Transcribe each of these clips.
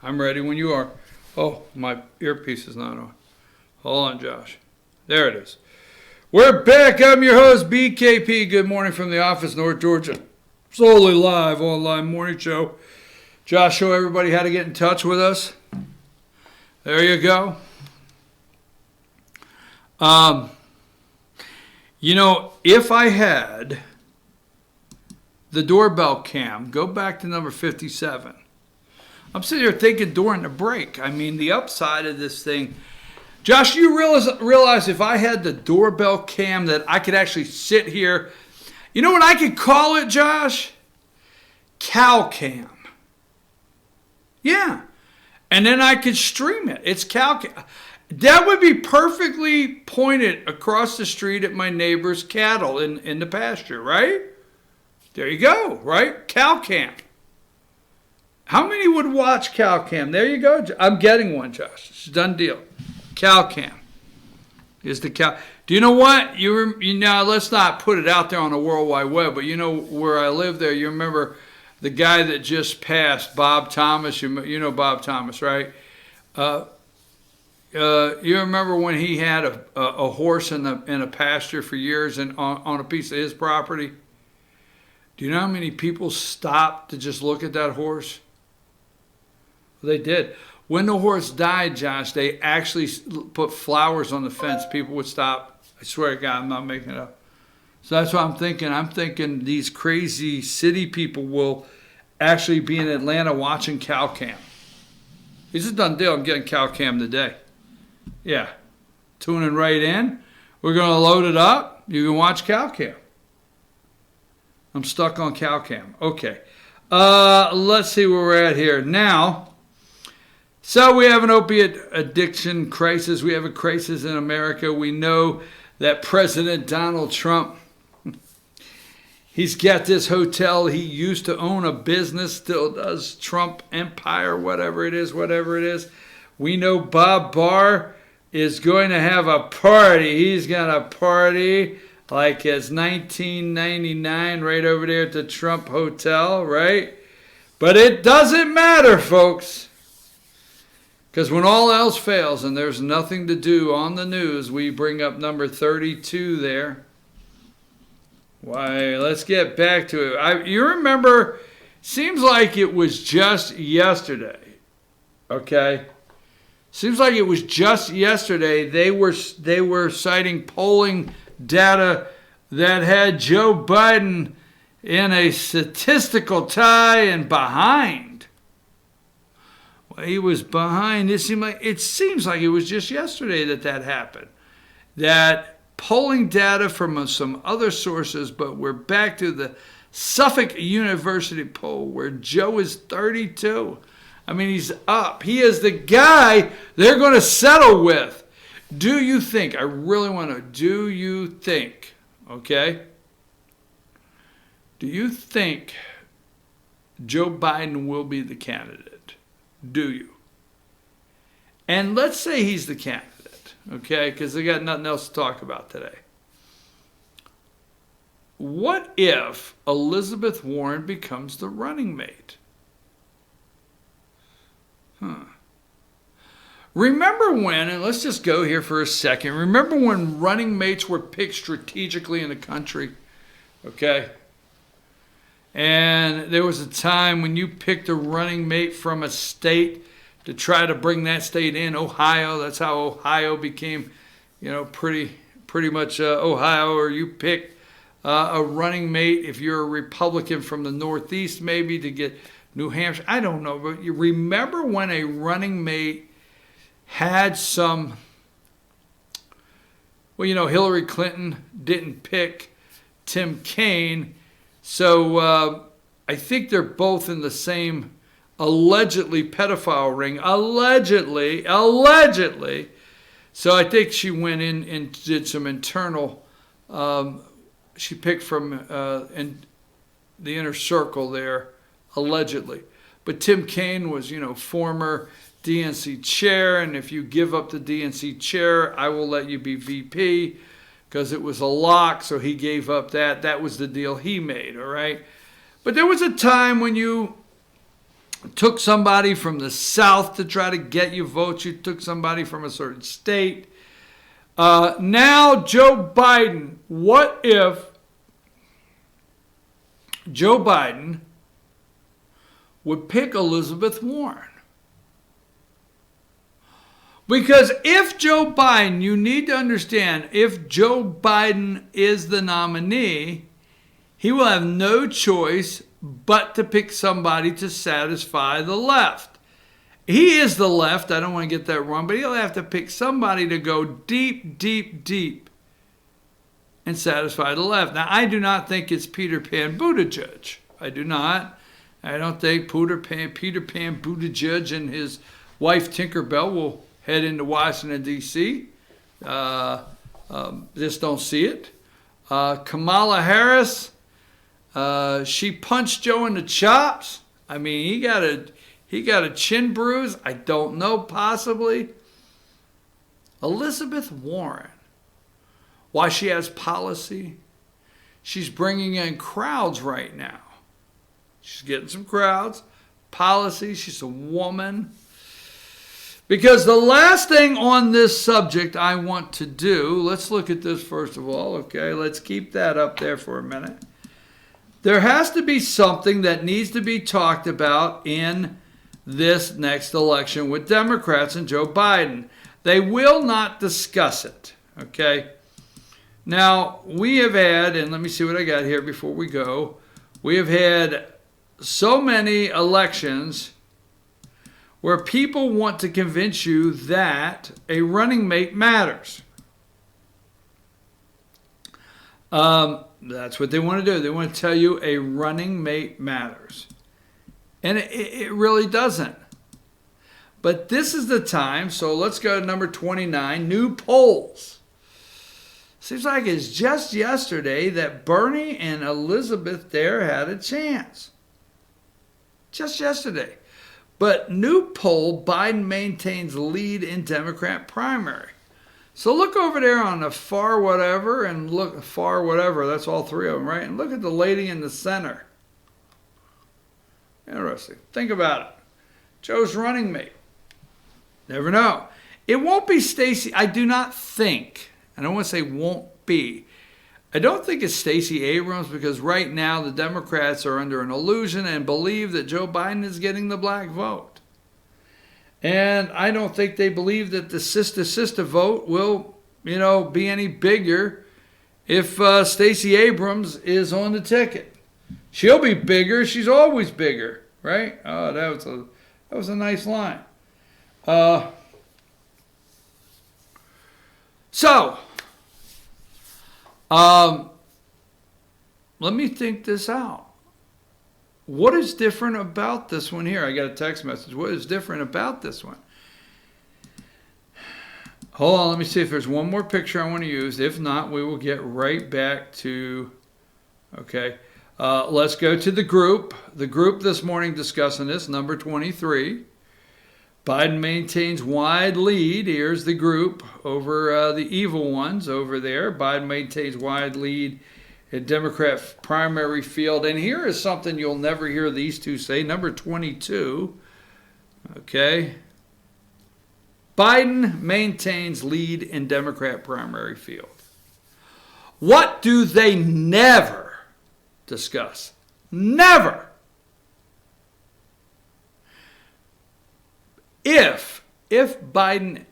I'm ready when you are. Oh, my earpiece is not on. Hold on, Josh. There it is. We're back. I'm your host, BKP. Good morning from the office, North Georgia. Solely live online morning show. Josh, show everybody how to get in touch with us. There you go. If I had the doorbell cam, go back to number 57. I'm sitting here thinking during the break. I mean, the upside of this thing. Josh, you realize if I had the doorbell cam that I could actually sit here. You know what I could call it, Josh? Cow cam. Yeah. And then I could stream it. It's cow cam. That would be perfectly pointed across the street at my neighbor's cattle in the pasture, right? There you go, right? Cow cam. How many would watch cow cam? There you go. I'm getting one, Josh. It's a done deal. Cow cam is the cow. Do you know what? Let's not put it out there on the World Wide Web, but you know where I live there, you remember the guy that just passed, Bob Thomas. You know Bob Thomas, right? You remember when he had a horse in a pasture for years and on a piece of his property? Do you know how many people stopped to just look at that horse? They did. When the horse died, Josh, they actually put flowers on the fence. People would stop. I swear to God, I'm not making it up. So that's what I'm thinking. I'm thinking these crazy city people will actually be in Atlanta watching cow cam. It's a done deal. I'm getting cow cam today. Yeah. Tuning right in. We're going to load it up. You can watch cow cam. I'm stuck on cow cam. Okay. Let's see where we're at here. Now, so we have an opiate addiction crisis. We have a crisis in America. We know that President Donald Trump, he's got this hotel. He used to own a business, still does, Trump Empire, whatever it is. We know Bob Barr is going to have a party. He's going to party like it's 1999 right over there at the Trump Hotel, right? But it doesn't matter, folks. Because when all else fails and there's nothing to do on the news, we bring up number 32 there. Why, let's get back to it. You remember, seems like it was just yesterday, okay? Seems like it was just yesterday they were citing polling data that had Joe Biden in a statistical tie and behind. He was behind. It seems like it was just yesterday that happened. That polling data from some other sources, but we're back to the Suffolk University poll where Joe is 32. I mean, he's up. He is the guy they're going to settle with. Do you think, I really want to, do you think, okay? Do you think Joe Biden will be the candidate? Do you? And let's say he's the candidate, okay? Because they got nothing else to talk about today. What if Elizabeth Warren becomes the running mate? Remember when, and let's just go here for a second, remember when running mates were picked strategically in the country, okay? And there was a time when you picked a running mate from a state to try to bring that state in, Ohio. That's how Ohio became, pretty much Ohio. Or you pick a running mate if you're a Republican from the Northeast, maybe to get New Hampshire. I don't know, but you remember when a running mate had some. Well, Hillary Clinton didn't pick Tim Kaine. So I think they're both in the same allegedly pedophile ring. Allegedly. So I think she went in and did some internal, she picked from in the inner circle there, allegedly. But Tim Kaine was, former DNC chair, and if you give up the DNC chair, I will let you be VP. Because it was a lock, so he gave up that. That was the deal he made, all right? But there was a time when took somebody from the South to try to get you votes. You took somebody from a certain state. Now Joe Biden, what if Joe Biden would pick Elizabeth Warren? Because if Joe Biden, you need to understand, if Joe Biden is the nominee, he will have no choice but to pick somebody to satisfy the left. He is the left, I don't want to get that wrong, but he'll have to pick somebody to go deep, deep, deep and satisfy the left. Now, I do not think it's Peter Pan Buttigieg. I do not. I don't think Peter Pan Buttigieg and his wife Tinkerbell will head into Washington, D.C. Just don't see it. Kamala Harris, she punched Joe in the chops. I mean, he got a chin bruise. I don't know, possibly. Elizabeth Warren, why she has policy. She's bringing in crowds right now. She's getting some crowds. Policy, she's a woman. Because the last thing on this subject I want to do, let's look at this first of all, okay? Let's keep that up there for a minute. There has to be something that needs to be talked about in this next election with Democrats and Joe Biden. They will not discuss it, okay? Now, we have had, and let me see what I got here before we go. We have had so many elections where people want to convince you that a running mate matters. That's what they want to do. They want to tell you a running mate matters. And it really doesn't. But this is the time, so let's go to number 29, new polls. Seems like it's just yesterday that Bernie and Elizabeth there had a chance. Just yesterday. But new poll, Biden maintains lead in Democrat primary. So look over there on the far whatever and look, far whatever, that's all three of them, right? And look at the lady in the center. Interesting. Think about it. Joe's running mate. Never know. It won't be Stacey. I do not think. I don't want to say won't be. I don't think it's Stacey Abrams because right now the Democrats are under an illusion and believe that Joe Biden is getting the black vote. And I don't think they believe that the sister vote will, be any bigger if Stacey Abrams is on the ticket. She'll be bigger. She's always bigger, right? Oh, that was a nice line. Let me think this out. What is different about this one here? I got a text message. What is different about this one? Hold on, let me see if there's one more picture I want to use. If not, we will get right back to, okay. Let's go to the group. The group this morning discussing this, number 23. Biden maintains wide lead. Here's the group over the evil ones over there. Biden maintains wide lead in Democrat primary field. And here is something you'll never hear these two say. Number 22. Okay. Biden maintains lead in Democrat primary field. What do they never discuss? Never. If Biden,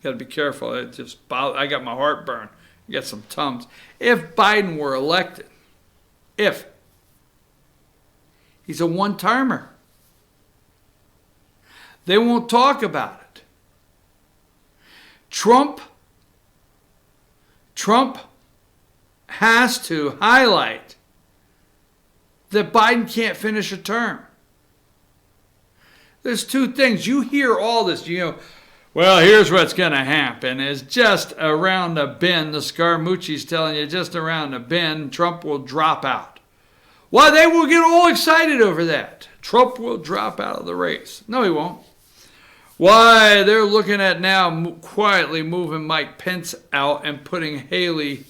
got to be careful. I got my heartburn. I got some Tums. If Biden were elected, he's a one-timer. They won't talk about it. Trump has to highlight that Biden can't finish a term. There's two things. You hear all this, well, here's what's going to happen. It's just around the bend. The Scaramucci's telling you just around the bend, Trump will drop out. Why, they will get all excited over that. Trump will drop out of the race. No, he won't. Why, they're looking at now quietly moving Mike Pence out and putting Haley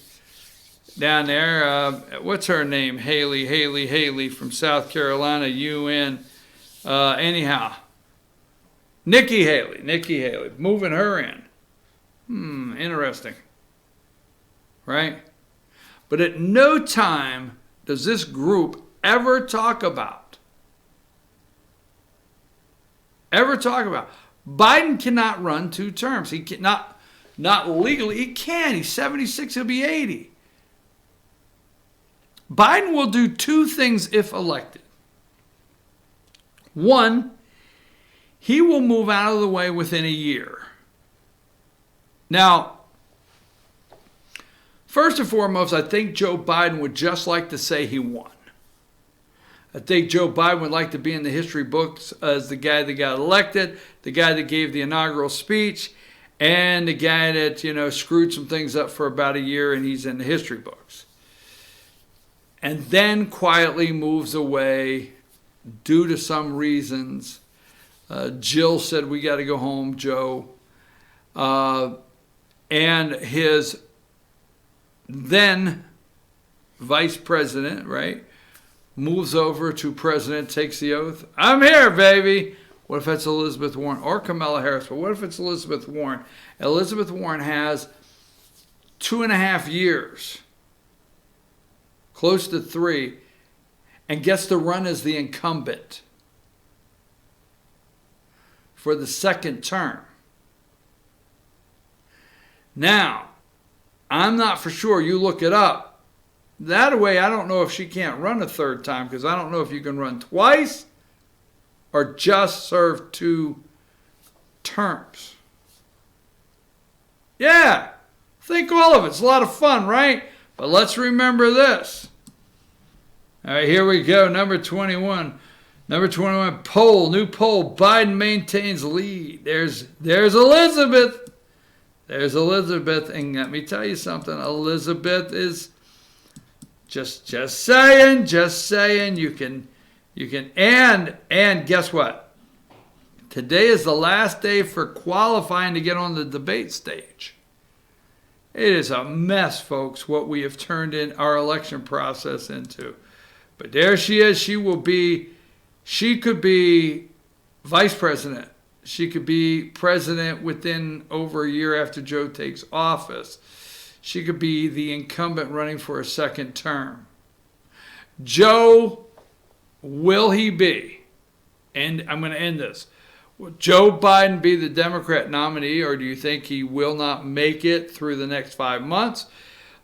down there. What's her name? Haley from South Carolina, UN. Anyhow, Nikki Haley, moving her in. Interesting. Right? But at no time does this group ever talk about Biden cannot run 2 terms. He cannot, not legally. He can. He's 76. He'll be 80. Biden will do 2 things if elected. One, he will move out of the way within a year. Now, first and foremost, I think Joe Biden would just like to say he won. I think Joe Biden would like to be in the history books as the guy that got elected, the guy that gave the inaugural speech, and the guy that, screwed some things up for about a year, and he's in the history books. And then quietly moves away due to some reasons. Jill said, we got to go home, Joe. And his then vice president, right, moves over to president, takes the oath. I'm here, baby. What if that's Elizabeth Warren or Kamala Harris? But what if it's Elizabeth Warren? Elizabeth Warren has 2.5 years, close to 3, and gets to run as the incumbent for the 2nd term. Now, I'm not for sure. You look it up. That way, I don't know if she can't run a 3rd time, because I don't know if you can run twice or just serve 2 terms. Yeah, think all of it. It's a lot of fun, right? But let's remember this. All right, here we go. Number 21. Number 21 poll. New poll. Biden maintains lead. There's Elizabeth. There's Elizabeth. And let me tell you something. Elizabeth is just saying. You can. And guess what? Today is the last day for qualifying to get on the debate stage. It is a mess, folks, what we have turned in our election process into. But there she is. She could be vice president. She could be president within over a year after Joe takes office. She could be the incumbent running for a 2nd term. Joe, will he be? And I'm going to end this. Will Joe Biden be the Democrat nominee, or do you think he will not make it through the next 5 months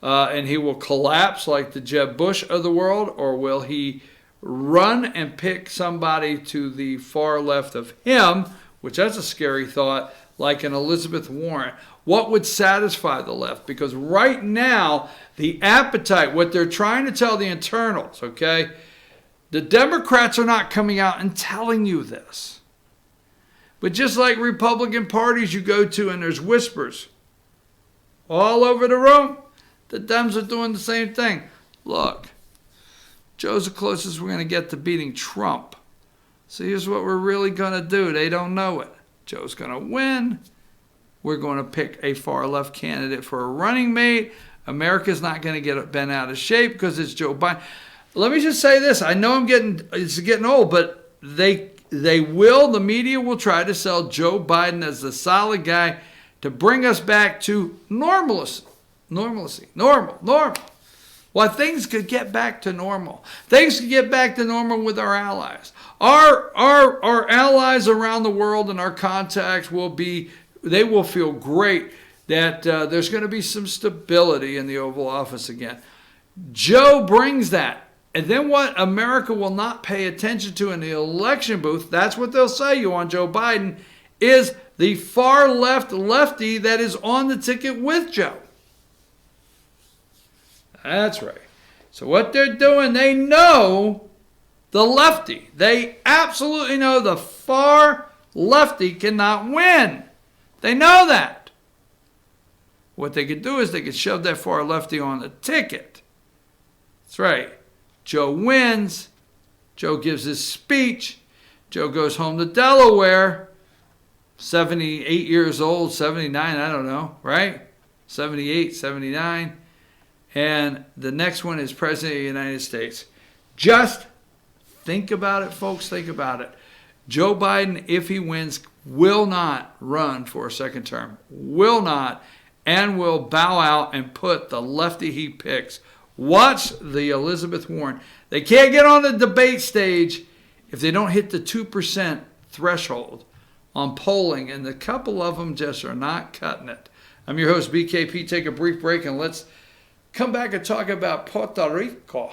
and he will collapse like the Jeb Bush of the world, or will he run and pick somebody to the far left of him, which that's a scary thought, like an Elizabeth Warren? What would satisfy the left? Because right now, the appetite, what they're trying to tell the internals, okay, the Democrats are not coming out and telling you this. But just like Republican parties you go to and there's whispers all over the room, the Dems are doing the same thing. Look, Joe's the closest we're going to get to beating Trump. So here's what we're really going to do. They don't know it. Joe's going to win. We're going to pick a far left candidate for a running mate. America's not going to get bent out of shape because it's Joe Biden. Let me just say this. I know it's getting old, but the media will try to sell Joe Biden as the solid guy to bring us back to normalcy. Normal. Well, things could get back to normal. Things could get back to normal with our allies. Our allies around the world and our contacts they will feel great that there's going to be some stability in the Oval Office again. Joe brings that. And then what America will not pay attention to in the election booth, that's what they'll say you on Joe Biden, is the far lefty that is on the ticket with Joe. That's right. So what they're doing, they know the lefty. They absolutely know the far lefty cannot win. They know that. What they could do is they could shove that far lefty on the ticket. That's right. Joe wins. Joe gives his speech. Joe goes home to Delaware. 78 years old, 79, I don't know, right? 78, 79. And the next one is President of the United States. Just think about it, folks. Think about it. Joe Biden, if he wins, will not run for a second term. Will not. And will bow out and put the lefty he picks. Watch the Elizabeth Warren. They can't get on the debate stage if they don't hit the 2% threshold on polling. And a couple of them just are not cutting it. I'm your host, BKP. Take a brief break and let's come back and talk about Puerto Rico.